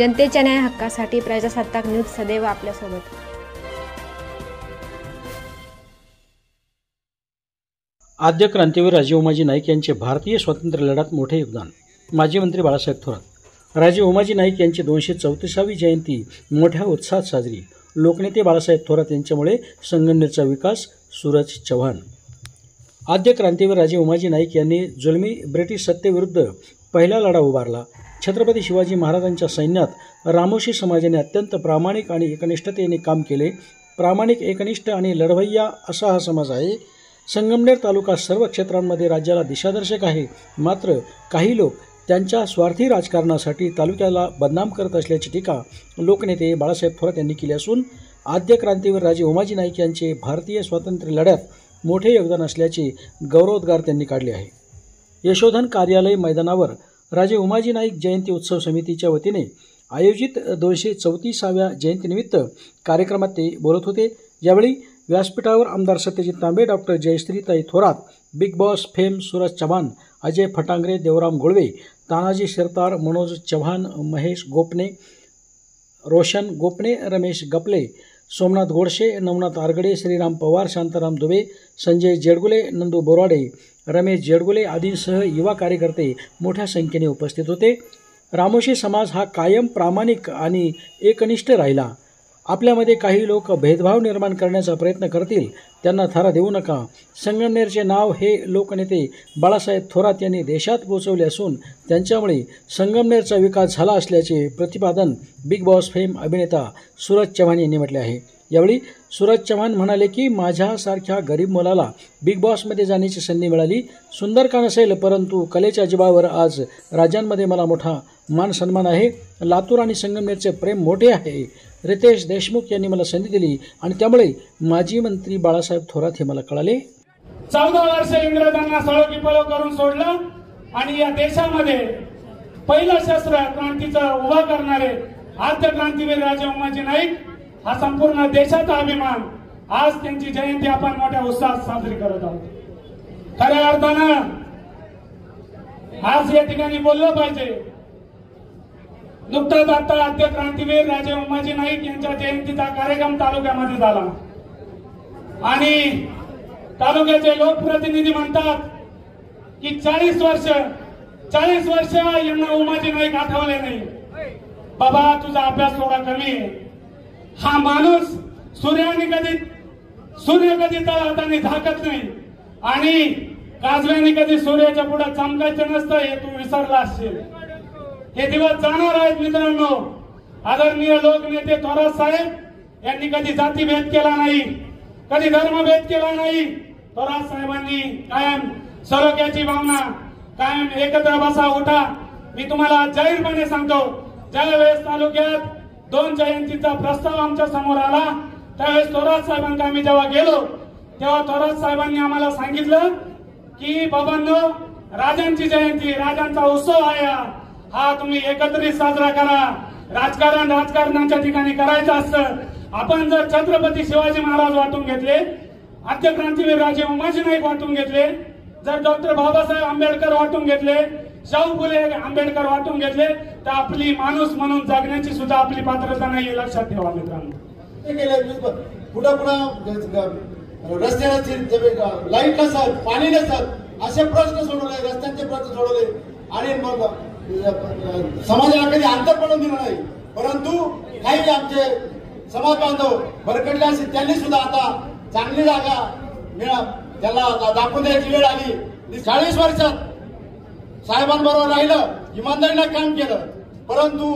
जनतेच्या न्याय हक्कासाठी प्रजासत्ताक न्यूज सदैव आपल्यासोबत। आद्य क्रांतीवीर राजे उमाजी नाईक यांचे भारतीय स्वातंत्र्य लढ्यात मोठे योगदान। माजी मंत्री बाळासाहेब थोरात। राजे उमाजी नाईक यांची 234वी जयंती मोठ्या उत्साहात साजरी। लोकनेते बाळासाहेब थोरात यांच्यामुळे संगमनेरचा विकास। सूरज चव्हाण। आद्य क्रांतीवीर राजे उमाजी नाईक यांनी जुलमी ब्रिटिश सत्तेविरुद्ध पहिला लढा उभारला। छत्रपती शिवाजी महाराजांच्या सैन्यात रामोशी समाजाने अत्यंत प्रामाणिक आणि एकनिष्ठतेने काम केले। प्रामाणिक, एकनिष्ठ आणि लढवय्या असा हा समाज आहे। संगमनेर तालुका सर्व क्षेत्रांमध्ये राज्याला दिशादर्शक आहे। मात्र काही लोक त्यांच्या स्वार्थी राजकारणासाठी तालुक्याला बदनाम करत असल्याची टीका लोकनेते बाळासाहेब थोरात यांनी केली असून आद्य क्रांतीवीर राजे उमाजी नाईक यांचे भारतीय स्वातंत्र्य लढ्यात मोठे योगदान असल्याचे गौरवोद्गार त्यांनी काढले आहे। यशोधन कार्यालय मैदानावर राजे उमाजी नाईक जयंती उत्सव समितीच्या वतीने आयोजित 234व्या जयंतीनिमित्त कार्यक्रमात ते बोलत होते। यावेळी व्यासपीठावर आमदार Satyajit Tambe, doctor Jayashreetai Thorat, Bigg Boss fame Suraj Chavan, Ajay Phatangare, Devram Golve, Tanaji Shirtar, Manoj Chavan, Mahesh Gopne, Roshan Gopne, Ramesh Gaple, Somnath Godse, Navnath Aragade, Shriram Pawar, Shantaram Dube, Sanjay Jedgule, Nandu Borade, Ramesh Jedgule आदींसह युवा कार्यकर्ते मोठ्या संख्येने उपस्थित होते। रामोशी समाज हा कायम प्रामाणिक आणि एकनिष्ठ राहिला। आपल्यामध्ये काही लोक भेदभाव निर्माण करण्याचा प्रयत्न करतील, त्यांना थारा देऊ नका। संगमनेरचे नाव हे लोकनेते बाळासाहेब थोरात यांनी देशात पोहोचवले असून त्यांच्यामुळे संगमनेरचा विकास झाला असल्याचे प्रतिपादन बिग बॉस फेम अभिनेता सूरज चव्हाण यांनी म्हटले आहे। यावेळी सूरज चव्हाण म्हणाले की माझ्यासारख्या गरीब मुलाला बिग बॉसमध्ये जाण्याची संधी मिळाली। सुंदर का नसेल, परंतु कलेच्या जिबावर आज राज्यांमध्ये मला मोठा मान सन्मान आहे। लातूर आणि संगमनेरचे प्रेम मोठे आहे। रितेश देशमुख यांनी मला संधी दिली आणि त्यामुळे माजी मंत्री बाळासाहेब थोरात हे मला कळाले। 14 वर्ष इंग्रजांना सळोकीपळो करून सोडलं आणि या देशामध्ये पहिलं शस्त्र क्रांतीचं उभा करणारे आद्य क्रांतीवीर राजे उमाजी नाईक हा संपूर्ण देशाचा अभिमान। आज त्यांची जयंती आपण मोठ्या उत्साहात साजरी करत आहोत। खऱ्या अर्थानं आज या ठिकाणी बोललं पाहिजे। नुकताच आता आद्य क्रांतीवीर राजे उमाजी नाईक यांच्या जयंतीचा कार्यक्रम तालुक्यामध्ये झाला आणि तालुक्याचे लोकप्रतिनिधी म्हणतात की 40 वर्ष यांना उमाजी नाईक आठवले नाही। बाबा, तुझा अभ्यास थोडा कमी आहे। हा माणूस सूर्य कधी त्या हाताने झाकत नाही आणि काजव्याने कधी सूर्याच्या पुढे चमकायचं नसतं, हे तू विसरला असशील। हे दिवस जाणार आहेत मित्रांनो। आदरणीय लोकनेते थोरात साहेब यांनी कधी जातीभेद केला नाही, कधी धर्मभेद केला नाही। थोरात साहेबांनी कायम सलोख्याची भावना, कायम एकत्र बसा उठा। मी तुम्हाला जाहीरपणे सांगतो, ज्यावेळेस तालुक्यात 2 जयंतीचा प्रस्ताव आमच्या समोर आला त्यावेळेस थोरात साहेबांकडे आम्ही जेव्हा गेलो तेव्हा थोरात साहेबांनी आम्हाला सांगितलं की बाबांनो, राजांची जयंती, राजांचा उत्सव आहे हा तुम्ही एकत्रित साजरा करा। राजकारणाच्या ठिकाणी करायचं असतं। आपण जर छत्रपती शिवाजी महाराज वाटून घेतले, आद्य क्रांतीवीर राजे उमाजी नाईक वाटून घेतले, जर डॉक्टर बाबासाहेब आंबेडकर वाटून घेतले, शाहू फुले आंबेडकर वाटून घेतले, तर आपली माणूस म्हणून जगण्याची सुद्धा आपली पात्रता नाही, लक्षात ठेवा मित्रांनो। रस्ते लाईट नसतात, पाणी नसतात, असे प्रश्न सोडवले, रस्त्यांचे प्रश्न सोडवले आणि मग समाजाला कधी अंतर पडून दिलं नाही। परंतु काही आमचे समाज बांधव भरकटले असेल, त्यांनी सुद्धा आता चांगली जागा त्याला दाखवून द्यायची वेळ आली। 40 वर्षात साहेबांबरोबर राहिलं, इमानदारीनं काम केलं, परंतु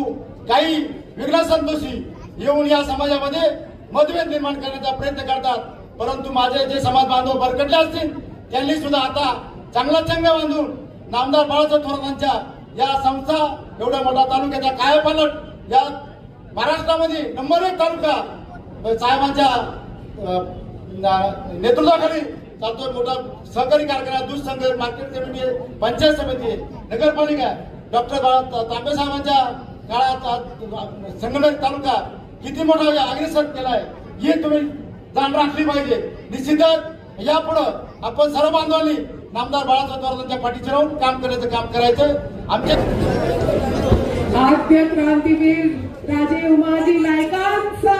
काही वेगळा संतोषी येऊन या समाजामध्ये मतभेद निर्माण करण्याचा प्रयत्न करतात। परंतु माझे जे समाज बांधव भरकटले असतील त्यांनी सुद्धा आता चांगला चंग बांधून नामदार बाळासाहेब थोरातांच्या या संस्था, एवढ्या मोठा तालुक्याचा कायापालट या महाराष्ट्रामध्ये नंबर 1 तालुका साहेबांच्या नेतृत्वाखाली चालतोय। मोठा सहकारी कारखाना, दूध संघ, मार्केट कमिटी, पंचायत समिती, नगरपालिका, डॉक्टर तांबे साहेबांच्या काळात संगमनेर तालुका किती मोठा अग्रेसर केलाय हे तुम्ही जाण राखली पाहिजे। निश्चितच यापुढे आपण सर्व बांधवांनी नामदार बाळासाहेब थोरातांच्या पाठीशी राहून काम करायचं, काम करायचं। आमच्या आद्य क्रांतीवीर राजे उमाजी नाईकांचा,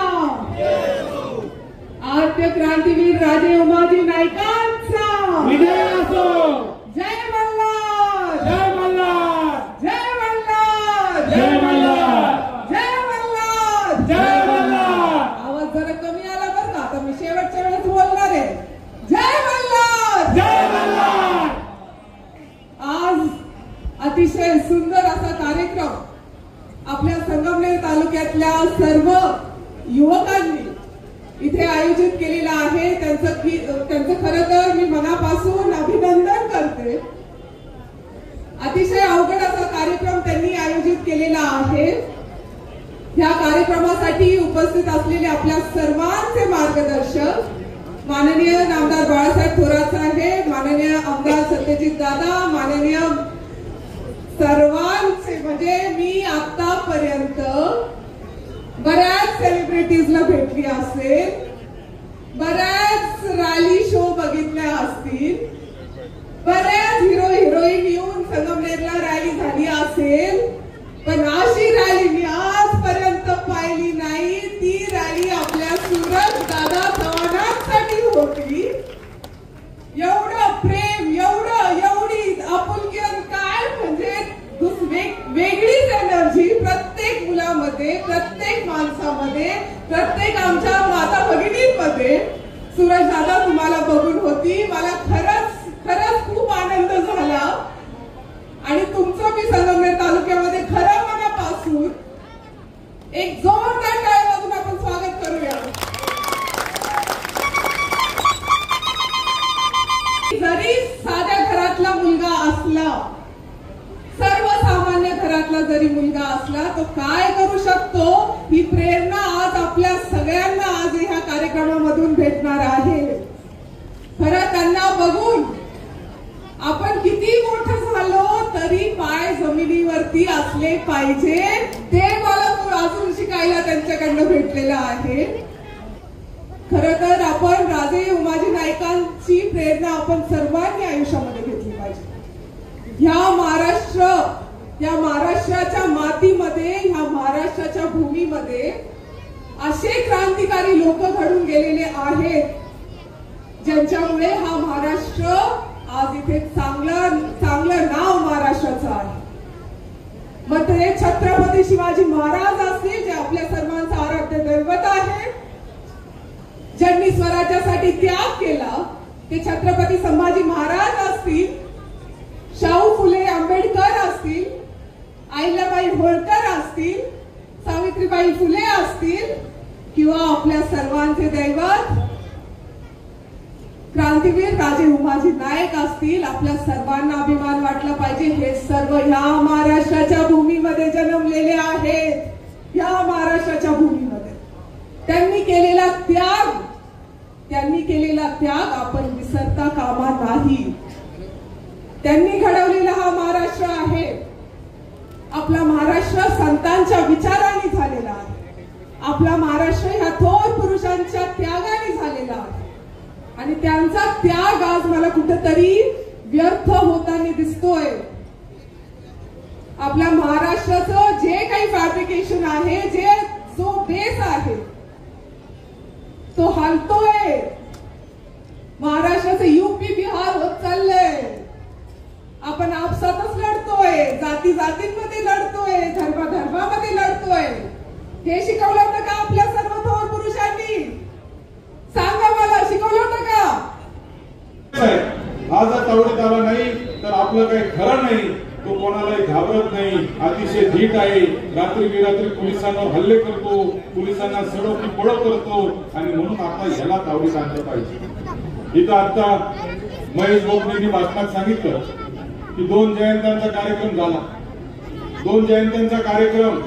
आद्य क्रांतीवीर राजे उमाजी नाईकांचा विजय असो. जय मल्हार, जय मल्हार, जय मल्हार, जय मल्हार, जय मल्हार, जय मल्हार. आवाज जरा कमी आला बरं का, आता मी शेवटच्या वेळेस बोलणार आहे. जय मल्हार, जय मल्हार. आज अतिशय सुंदर असा कार्यक्रम आपल्या संगमनेर तालुक्यातल्या सर्व युवकांनी इथे आयोजित केलेला आहे. त्यांचं खरं तर मी मनापासून अभिनंदन करते. अतिशय अवघड असा कार्यक्रम त्यांनी आयोजित केलेला आहे. या कार्यक्रमासाठी उपस्थित असलेले आपल्या सर्वांचे मार्गदर्शक माननीय नामदार बाळासाहेब थोरात साहेब, माननीय आमदार सत्यजित दादा, माननीय सर्वांचे, म्हणजे मी आतापर्यंत बऱ्याच सेलिब्रिटीजला भेटली असेल, बऱ्याच रॅली शो बघितल्या असतील, बऱ्याच हिरो हिरोईन येऊन संगमनेरला रॅली झाली असेल, पण अशी रॅली मी आजपर्यंत पाहिली नाही. ती रॅली आपल्या सूरज दादा चव्हाणांसाठी होती. एवढं प्रेम, एवढी आपुलकी, काय म्हणजे वेगळीच एनर्जी प्रत्येक मुलामध्ये, प्रत्येक माणसामध्ये, प्रत्येक आमच्या माता भगिनींमध्ये सूरज दादा तुम्हाला बघून होती. मला खरंच खूप आनंद झाला आणि तुमचं मी संगमनेर तालुक्यामध्ये खरं मनापासून एक जोरदार टाळी वाजून आपण स्वागत करूया. जरी साध्या घरातला मुलगा असला, सर्वसामान्य घरातला जरी मुलगा असला, तो काय करू शकतो ही प्रेरणा आज आपल्या सगळ्यांना आज ह्या कार्यक्रमामधून भेटणार आहे. खरं त्यांना बघून आपण किती मोठं झालो तरी पाय जमिनीवरती असले पाहिजे, ते मला अजून शिकायला त्यांच्याकडनं भेटलेलं आहे. खरं तर आपण राजे उमाजी नाईकांची प्रेरणा आपण सर्वांनी आयुष्यामध्ये घेतली पाहिजे. या महाराष्ट्राच्या मातीमध्ये, ह्या महाराष्ट्राच्या भूमीमध्ये असे क्रांतिकारी लोक घडून गेलेले आहेत, ज्यांच्यामुळे हा महाराष्ट्र आज इथे चांगलं नाव महाराष्ट्राचं आहे. मग ते छत्रपती शिवाजी महाराज असतील, जे आपल्या सर्वांचं आराध्य दैवत आहे, ज्यांनी स्वराज्यासाठी त्याग केला, ते छत्रपती संभाजी महाराज असतील, शाहू फुले आंबेडकर असतील, अहिल्याबाई होळकर असतील, सावित्रीबाई फुले असतील, किंवा आपल्या सर्वांचे दैवत क्रांतीवीर राजे उमाजी नाईक असतील. आपल्या सर्वांना अभिमान वाटला पाहिजे. हे सर्व ह्या महाराष्ट्राच्या भूमीमध्ये जन्मलेले आहेत. ह्या महाराष्ट्राच्या भूमीमध्ये त्यांनी केलेला त्याग आपण विसरता कामा नाही. त्यांनी घडवलेला हा महाराष्ट्र आहे. आपला महाराष्ट्र संतांच्या विचाराने झालेला आहे. आपला महाराष्ट्र ह्या थोर पुरुषांच्या त्यागाने झालेला आहे आणि त्यांचा त्याग आज मला कुठेतरी व्यर्थ होताना दिसतोय. आपल्या महाराष्ट्राचं जे काही फॅब्रिकेशन आहे, जो बेस आहे, तो हलतोय. महाराष्ट्राचं युपी बिहार होत चाललंय. आपण आपसातच लढतोय, जाती जातींमध्ये लढतोय, धर्मामध्ये लढतोय. हे शिकवलं होतं का आपल्या सर्व थोर पुरुषांनी? सांगा मला, शिकवलं होतं का? हा जर तावडीत आला नाही तर आपलं काही खरं नाही. तो कोणालाही घाबरत नाही, अतिशय धीट आहे. रात्री बिरात्री पोलिसांवर हल्ले करतो, पोलिसांना सडोकी पळो करतो आणि म्हणून आता याला तावडीत आणलं पाहिजे. इथं आता महेश बोकनेंनी भाषणात सांगितलं की 2 जयंत्यांचा कार्यक्रम झाला. 2 जयंत्यांचा कार्यक्रम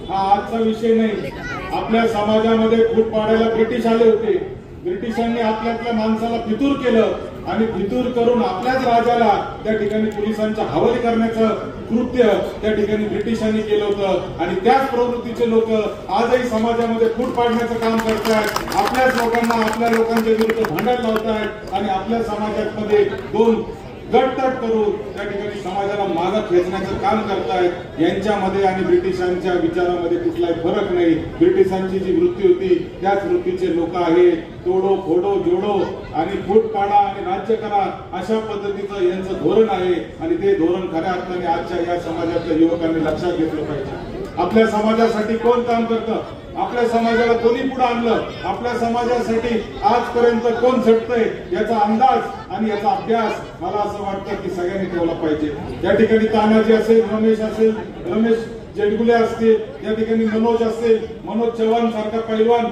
हा आजचा विषय नाही. आपल्या समाजामध्ये फूट पाडायला ब्रिटिश आले होते. ब्रिटिशांनी आपल्यातल्या माणसाला फितूर केलं आणि फितूर करून आपल्याच राजाला त्या ठिकाणी पोलिसांच्या हवाली करण्याचं कृत्य त्या ठिकाणी ब्रिटिशांनी केलं होतं. आणि त्याच प्रवृत्तीचे लोक आजही समाजामध्ये फूट पाडण्याचं काम करतायत. आपल्याच लोकांना आपल्या लोकांच्या विरुद्ध भांडायला लावतायत आणि आपल्या समाजामध्ये 2 गटतट करून त्या ठिकाणी समाजाला मागे खेचण्याचं काम करतायत. यांच्यामध्ये आणि ब्रिटिशांच्या विचारामध्ये कुठलाही फरक नाही. ब्रिटिशांची जी वृत्ती होती त्याच वृत्तीचे लोक आहेत. तोडो फोडो जोडो आणि फूट पाडा आणि राज्य करा अशा पद्धतीचं यांचं धोरण आहे. आणि ते धोरण खऱ्या अर्थाने आजच्या या समाजातल्या युवकांनी लक्षात घेतलं पाहिजे. आपल्या समाजासाठी कोण काम करतं, आपल्या समाजाला कोणी पुढे आणलं, आपल्या समाजासाठी आजपर्यंत कोण झटतंय याचा अंदाज आणि याचा अभ्यास मला असं वाटतं की सगळ्यांनी ठेवला पाहिजे. या ठिकाणी तानाजी असेल, रमेश जेडगुले असतील, या ठिकाणी मनोज असेल, मनोज चव्हाण सारखा पैलवान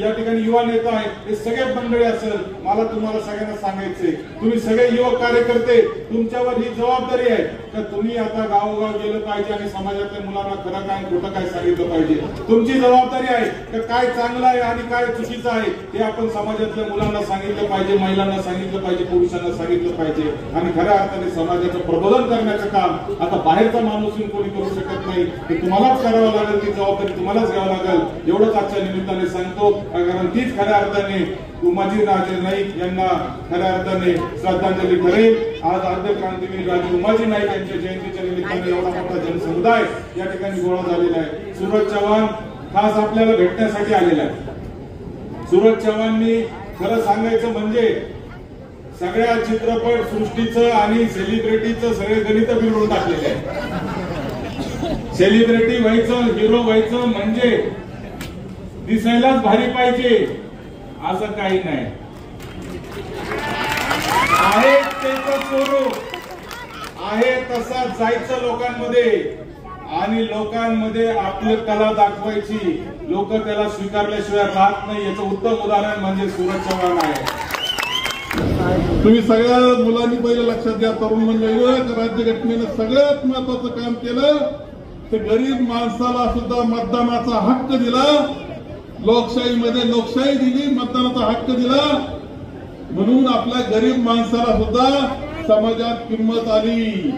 या ठिकाणी युवा नेता आहे, हे सगळे मंडळी असेल. मला तुम्हाला सगळ्यांना सांगायचंय, तुम्ही सगळे युवक कार्यकर्ते, तुमच्यावर ही जबाबदारी आहे का तुम्ही आता गावोगाव गेलं पाहिजे आणि समाजातल्या मुलांना खरं काय खोटं काय सांगितलं पाहिजे. तुमची जबाबदारी आहे का काय चांगलं आहे आणि काय चुकीचं आहे ते आपण समाजातल्या मुलांना सांगितलं पाहिजे, महिलांना सांगितलं पाहिजे, पुरुषांना सांगितलं पाहिजे. आणि खऱ्या अर्थाने समाजाचं प्रबोधन करण्याचं काम आता बाहेरचा माणूस कोणी करू शकत नाही. ते तुम्हालाच करावं लागेल, ती जबाबदारी तुम्हालाच घ्यावं लागेल. एवढंच आजच्या निमित्ताने सांगतो, कारण तीच खऱ्या अर्थाने उमाजीराजे नाईक यांना खऱ्या अर्थाने श्रद्धांजली ठरेल. आज आद्य क्रांतीवीर राजे उमाजी नाईक यांच्या जयंतीच्या निमित्ताने एवढा मोठा जनसमुदाय या ठिकाणी गोळा झालेला आहे. सूरज चव्हाण खास आपल्याला भेटण्यासाठी आलेला आहे. सूरज चव्हाणनी खरं सांगायचं म्हणजे सगळ्या चित्रपट सृष्टीचं आणि सेलिब्रिटीचं सगळे गणित बिघडून टाकलेले आहे. सेलिब्रिटी व्हायचं, हिरो व्हायचं म्हणजे दिसायलाच भारी पाहिजे असं काही नाही. आहे त्याचं स्वरूप आहे तसा जायचं लोकांमध्ये आणि लोकांमध्ये आपली कला दाखवायची. लोक त्याला स्वीकारल्याशिवाय राहत नाही. याचं उत्तम उदाहरण म्हणजे सूरज चव्हाण आहे. तुम्ही सगळ्या मुलांनी पहिलं लक्षात घ्या, तरुण मंडळी, राज्यघटनेनं सगळ्यात महत्वाचं काम केलं तर गरीब माणसाला सुद्धा मतदानाचा हक्क दिला. लोकशाहीमध्ये लोकशाही दिली, मतदानाचा हक्क दिला. म्हणून आपल्या गरीब माणसाला सुद्धा समाजात किंमत आली.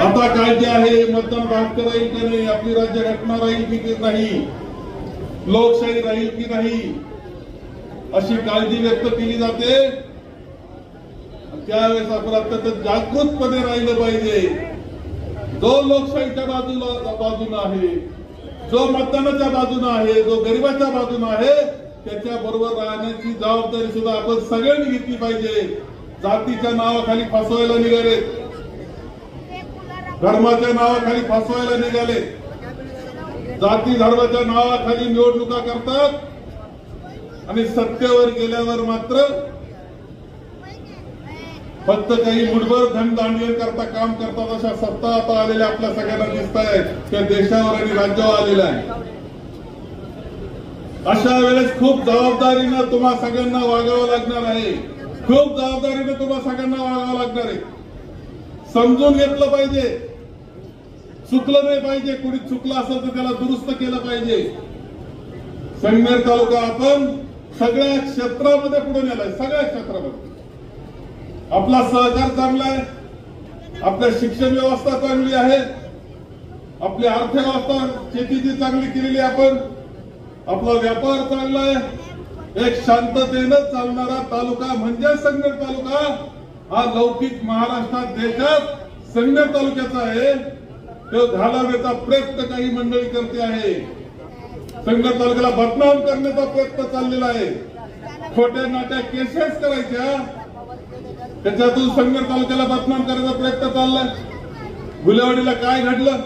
आता काळजी आहे, मतदानाचा हक्क राहील की नाही, आपली राज्यघटना राहील की नाही, लोकशाही राहील की नाही, अशी काळजी व्यक्त केली जाते. त्यावेळेस आपण अत्यंत जागृतपणे राहिलं पाहिजे. जो लोकशाहीच्या बाजूला आहे, जो मतदानाच्या बाजूने आहे, जो गरिबाच्या बाजूने आहे, त्याच्या बरोबर राहण्याची जबाबदारी सुद्धा आपण सगळ्यांनी घेतली पाहिजे. जातीच्या नावाखाली फसवायला निघाले, धर्माच्या नावाखाली फसवायला निघाले, जाती धर्माच्या नावाखाली निवडणुका करतात आणि सत्तेवर गेल्यावर मात्र फक्त काही मुठभर धनदांडवण करता काम करतात. अशा सत्ता आता आलेल्या आपल्या सगळ्यांना दिसत आहेत, त्या देशावर आणि राज्यावर आलेल्या आहे. अशा वेळेस खूप जबाबदारीनं तुम्हा सगळ्यांना वागावं लागणार आहे. खूप जबाबदारीनं तुम्हा सगळ्यांना वागावं लागणार आहे. समजून घेतलं पाहिजे, चुकलं नाही पाहिजे. कुणी चुकलं असेल तर त्याला दुरुस्त केलं पाहिजे. संगमेर तालुका आपण सगळ्या क्षेत्रामध्ये पुढे नेलाय. सगळ्या क्षेत्रामध्ये आपला सहकार चांगला आहे, आपल्या शिक्षण व्यवस्था चांगली आहे, आपली अर्थव्यवस्था शेतीची चांगली केलेली आपण, आपला व्यापार चांगला आहे. एक शांततेनं चालणारा तालुका म्हणजे संगमेर तालुका. हा लौकिक महाराष्ट्रात देशात संगमेर तालुक्याचा आहे. तो घालवण्याचा प्रयत्न काही मंडळी करते आहे. संगमेर तालुक्याला बदनाम करण्याचा प्रयत्न चाललेला आहे. खोट्या नाट्या केसेस करायच्या, त्याच्यातून संगमेर तालुक्याला बदनाम करायचा प्रयत्न चाललाय. गुलेवाडीला काय घडलं,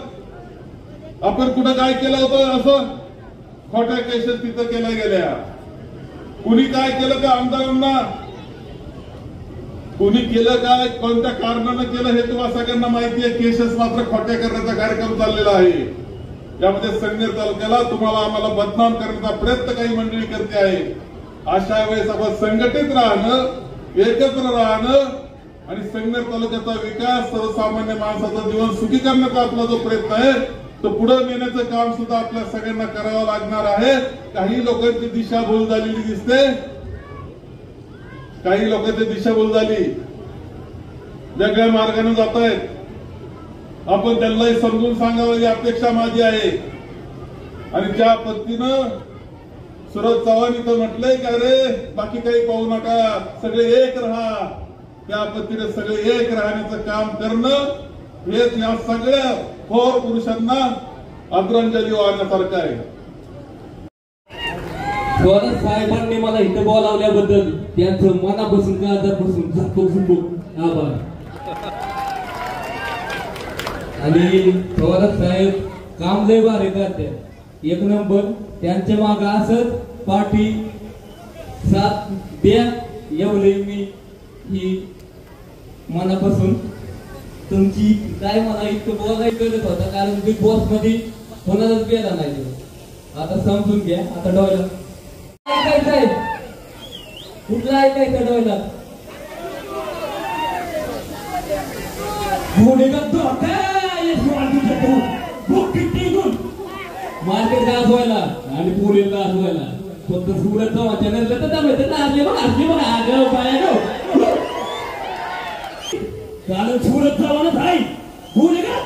आपण कुठं काय केलं होतं, असं खोट्या केसेस तिथं केल्या गेल्या. कुणी काय केलं त्या आमदारांना, कुणी केलं काय, कोणत्या कारणानं केलं हे तुम्हाला सगळ्यांना माहिती आहे. केसेस मात्र खोट्या करण्याचा कार्यक्रम चाललेला आहे. यामध्ये संगमेर तालुक्याला तुम्हाला आम्हाला बदनाम करण्याचा प्रयत्न काही मंडळी करते आहे. अशा वेळेस आपण संघटित राहणं, एकत्र राहणं आणि संगमेर तालुक्याचा विकास, सर्वसामान्य माणसाचं जीवन सुखी करण्याचा आपला जो प्रयत्न आहे तो पुढे नेण्याचं काम सुद्धा आपल्या सगळ्यांना करावं लागणार आहे. काही लोकांची दिशाभूल झालेली दिसते, काही लोकांची दिशाभूल झाली, वेगळ्या मार्गाने जात आहेत. आपण त्यांनाही समजून सांगावं ही अपेक्षा माझी आहे. आणि ज्या पद्धतीनं सुरज चव्हाण इथं म्हटलंय का रे बाकी काही पाहू नका, सगळे एक राहा. त्या पद्धतीने सगळे एक राहण्याचं काम करणं हेच या सगळ्या थोर पुरुषांना आदरांजली वाहण्यासारखं आहे. स्वराज साहेबांनी मला इथं बोलावल्याबद्दल त्यांचं मनापासून काळजापासून जातो आभार. आणि स्वराज साहेब काम लय भारी करते, एक नंबर. त्यांच्या माग असत पाठी साथ द्या एवढे मी ही मनापासून. तुमची काय मला इतकं बोलायचं गरज होतं, कारण बिग बॉस मध्ये कोणालाच गेला नाही. आता समजून घ्या. आता डोळ्यात ऐकायचंय, कुठला ऐकायचं डोळ्यात मार्केट गाजवायला आणि पुढे गाजवायला फक्त सुरत चव्हाण चॅनल कारण सुरत चव्हाणच आहे. पुढे का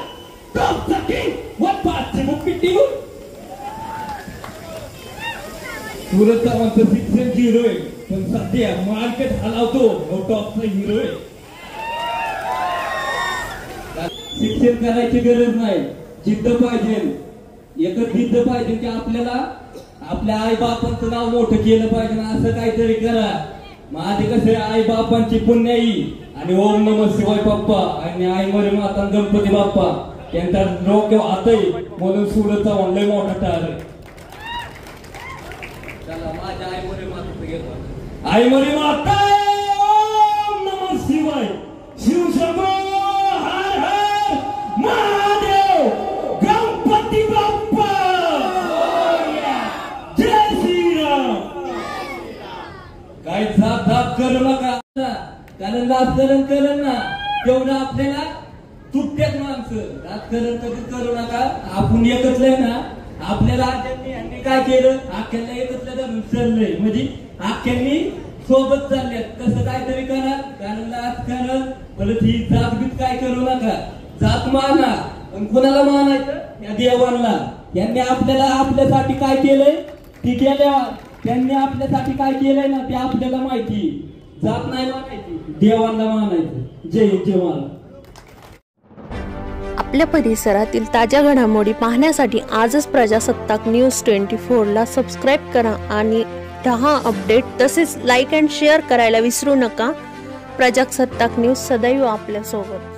सुरत चव्हाणचं शिक्षण हिरो आहे, पण सध्या मार्केट हलावतो टॉपचा हिरो आहे. शिक्षण करायची गरज नाही, जिद्द पाहिजे. एकच जिद्द पाहिजे की आपल्याला आपल्या आई बापांचं नाव मोठं केलं पाहिजे, असं काहीतरी करा. माझे कसे आई बापांची पुण्याई आणि ओम नमः शिवाय पप्पा आणि आई मरे माता गणपती बाप्पा त्यांचा डोक्या हातही म्हणून सुरत चव्हाण लय मोठा टार आहे. माझ्या आई मरे माता घेतो, आई मरे माता ओम नमः शिवाय शिवशंभो हर हर महादेव गणपती बाप्पा जय श्रीराम. काय झाप झाप करू नका, कारण राजकारण करण ना तेवढं आपल्याला तुटत्यात माणसं. राजकारण कधी करू नका. आपण एकत्रलंय ना, आपल्या राज्यांनी यांनी काय केलं, अख्ख्यांना एकत्र धरून चाललंय, म्हणजे अख्ख्यांनी सोबत चालल्यात. तसं काहीतरी करा, कारण राजकारण परत ही जातबीत काय करू नका. जात माना, पण कुणाला मानायचं, या देवांना. यांनी आपल्याला आपल्यासाठी काय केलंय ती केल्या, त्यांनी आपल्यासाठी काय केलंय ना ते आपल्याला माहिती. जात नाही मानायची, देवांना मानायचं. जय हिंद जय महाराज. आपल्या परिसरातील ताज्या घडामोडी पाहण्यासाठी आजच प्रजासत्ताक न्यूज 24ला सबस्क्राईब करा आणि 10 अपडेट तसेच लाईक अँड शेअर करायला विसरू नका. प्रजासत्ताक न्यूज सदैव आपल्यासोबत.